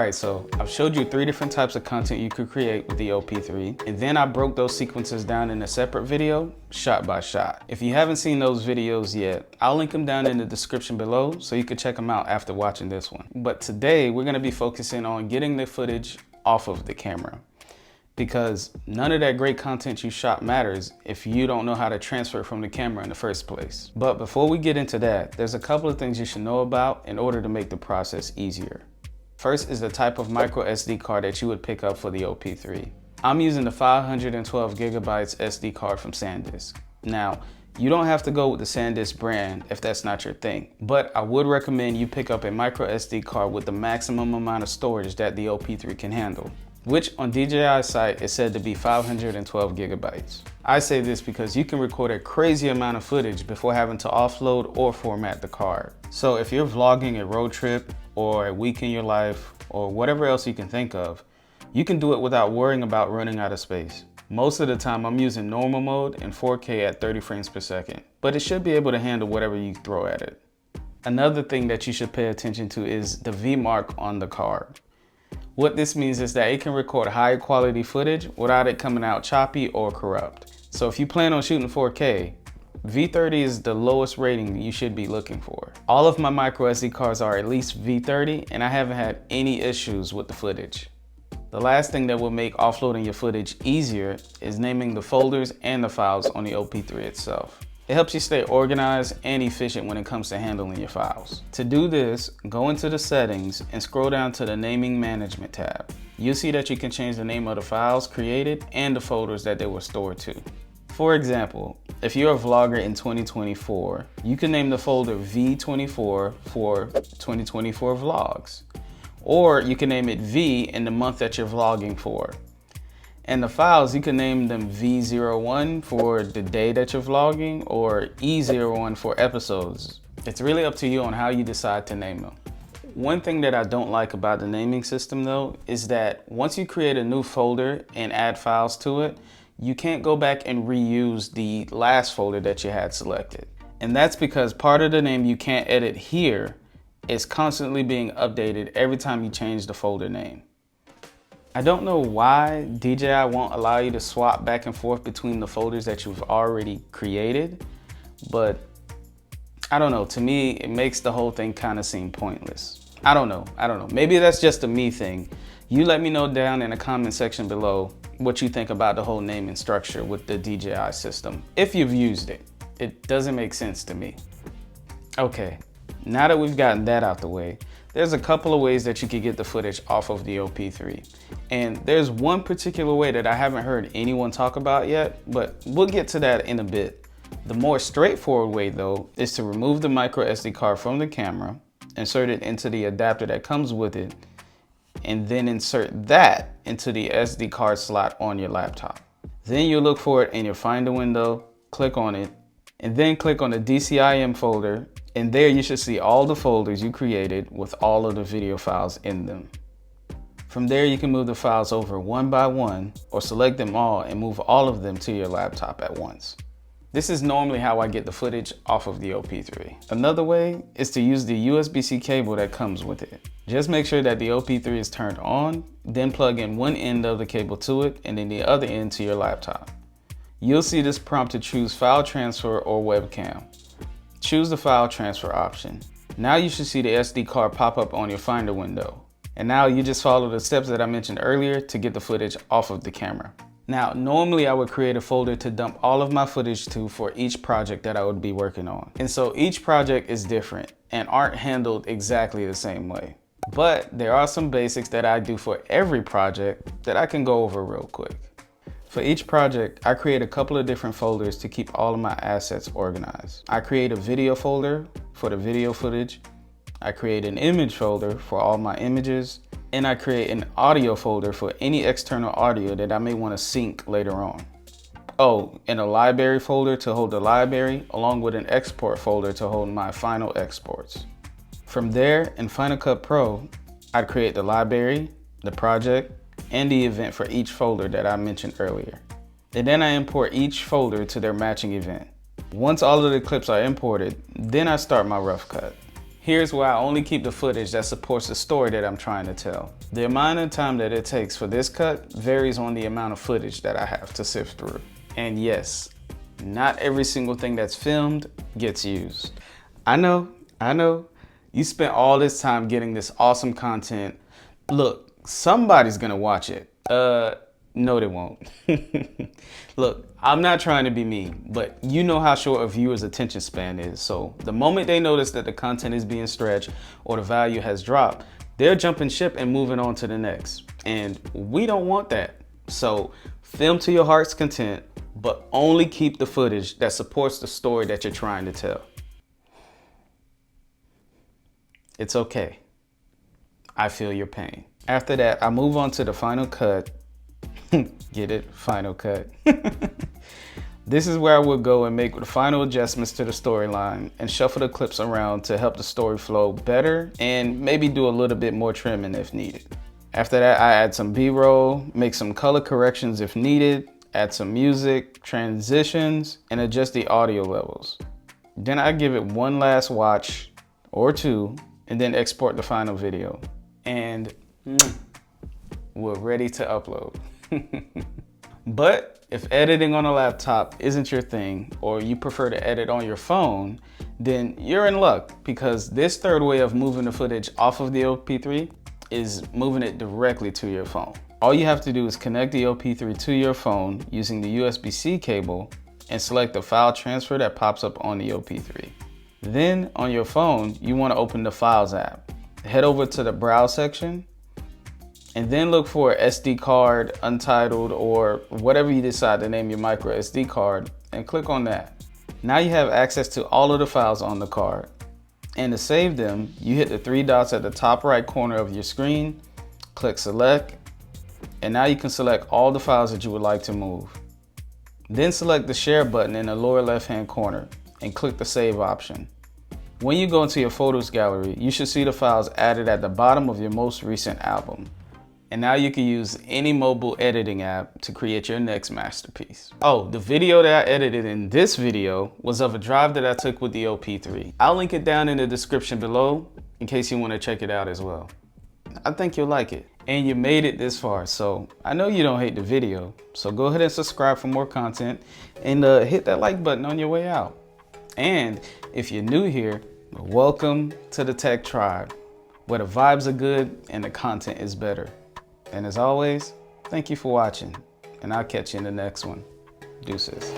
Alright, so I've showed you 3 different types of content you could create with the OP3, and then I broke those sequences down in a separate video, shot by shot. If you haven't seen those videos yet, I'll link them down in the description below so you can check them out after watching this one. But today, we're gonna be focusing on getting the footage off of the camera, because none of that great content you shot matters if you don't know how to transfer it from the camera in the first place. But before we get into that, there's a couple of things you should know about in order to make the process easier. First is the type of micro SD card that you would pick up for the OP3. I'm using the 512 gigabytes SD card from SanDisk. Now, you don't have to go with the SanDisk brand if that's not your thing, but I would recommend you pick up a micro SD card with the maximum amount of storage that the OP3 can handle, which on DJI's site is said to be 512 gigabytes. I say this because you can record a crazy amount of footage before having to offload or format the card. So if you're vlogging a road trip or a week in your life or whatever else you can think of, you can do it without worrying about running out of space. Most of the time I'm using normal mode in 4K at 30 frames per second, but it should be able to handle whatever you throw at it. Another thing that you should pay attention to is the V mark on the card. What this means is that it can record high quality footage without it coming out choppy or corrupt. So if you plan on shooting 4K, V30 is the lowest rating you should be looking for. All of my micro SD cards are at least V30, and I haven't had any issues with the footage. The last thing that will make offloading your footage easier is naming the folders and the files on the OP3 itself. It helps you stay organized and efficient when it comes to handling your files. To do this, go into the settings and scroll down to the naming management tab. You'll see that you can change the name of the files created and the folders that they were stored to. For example, if you're a vlogger in 2024, you can name the folder V24 for 2024 vlogs. Or you can name it V in the month that you're vlogging for. And the files, you can name them V01 for the day that you're vlogging or E01 for episodes. It's really up to you on how you decide to name them. One thing that I don't like about the naming system though is that once you create a new folder and add files to it, you can't go back and reuse the last folder that you had selected. And that's because part of the name you can't edit here is constantly being updated every time you change the folder name. I don't know why DJI won't allow you to swap back and forth between the folders that you've already created, but I don't know, to me, it makes the whole thing kind of seem pointless. I don't know. Maybe that's just a me thing. You let me know down in the comment section below what you think about the whole naming structure with the DJI system. If you've used it, it doesn't make sense to me. Okay, now that we've gotten that out the way, there's a couple of ways that you can get the footage off of the OP3. And there's one particular way that I haven't heard anyone talk about yet, but we'll get to that in a bit. The more straightforward way though, is to remove the micro SD card from the camera, insert it into the adapter that comes with it, and then insert that into the SD card slot on your laptop. Then you look for it in your Finder window, click on it, and then click on the DCIM folder, and there you should see all the folders you created with all of the video files in them. From there you can move the files over one by one or select them all and move all of them to your laptop at once. This is normally how I get the footage off of the OP3. Another way is to use the USB-C cable that comes with it. Just make sure that the OP3 is turned on, then plug in one end of the cable to it and then the other end to your laptop. You'll see this prompt to choose file transfer or webcam. Choose the file transfer option. Now you should see the SD card pop up on your Finder window. And now you just follow the steps that I mentioned earlier to get the footage off of the camera. Now, normally I would create a folder to dump all of my footage to for each project that I would be working on. And so each project is different and aren't handled exactly the same way. But there are some basics that I do for every project that I can go over real quick. For each project, I create a couple of different folders to keep all of my assets organized. I create a video folder for the video footage. I create an image folder for all my images. And I create an audio folder for any external audio that I may want to sync later on. Oh, and a library folder to hold the library, along with an export folder to hold my final exports. From there, in Final Cut Pro, I'd create the library, the project, and the event for each folder that I mentioned earlier. And then I import each folder to their matching event. Once all of the clips are imported, then I start my rough cut. Here's where I only keep the footage that supports the story that I'm trying to tell. The amount of time that it takes for this cut varies on the amount of footage that I have to sift through. And yes, not every single thing that's filmed gets used. I know, you spent all this time getting this awesome content. Look, somebody's gonna watch it. No, they won't. Look, I'm not trying to be mean, but you know how short a viewer's attention span is. So the moment they notice that the content is being stretched or the value has dropped, they're jumping ship and moving on to the next. And we don't want that. So film to your heart's content, but only keep the footage that supports the story that you're trying to tell. It's okay. I feel your pain. After that, I move on to the final cut. Get it? Final cut. This is where I would go and make the final adjustments to the storyline and shuffle the clips around to help the story flow better and maybe do a little bit more trimming if needed. After that, I add some B-roll, make some color corrections if needed, add some music, transitions, and adjust the audio levels. Then I give it one last watch or two and then export the final video. And we're ready to upload. But if editing on a laptop isn't your thing, or you prefer to edit on your phone, then you're in luck, because this third way of moving the footage off of the OP3 is moving it directly to your phone. All you have to do is connect the OP3 to your phone using the USB-C cable and select the file transfer that pops up on the OP3. Then on your phone, you want to open the Files app. Head over to the Browse section and then look for SD card, untitled, or whatever you decide to name your micro SD card, and click on that. Now you have access to all of the files on the card. And to save them, you hit the three dots at the top right corner of your screen, click select, and now you can select all the files that you would like to move. Then select the share button in the lower left hand corner and click the save option. When you go into your photos gallery, you should see the files added at the bottom of your most recent album. And now you can use any mobile editing app to create your next masterpiece. Oh, the video that I edited in this video was of a drive that I took with the OP3. I'll link it down in the description below in case you want to check it out as well. I think you'll like it. And you made it this far, so I know you don't hate the video. So go ahead and subscribe for more content and hit that like button on your way out. And if you're new here, welcome to the Tech Tribe, where the vibes are good and the content is better. And as always, thank you for watching, and I'll catch you in the next one. Deuces.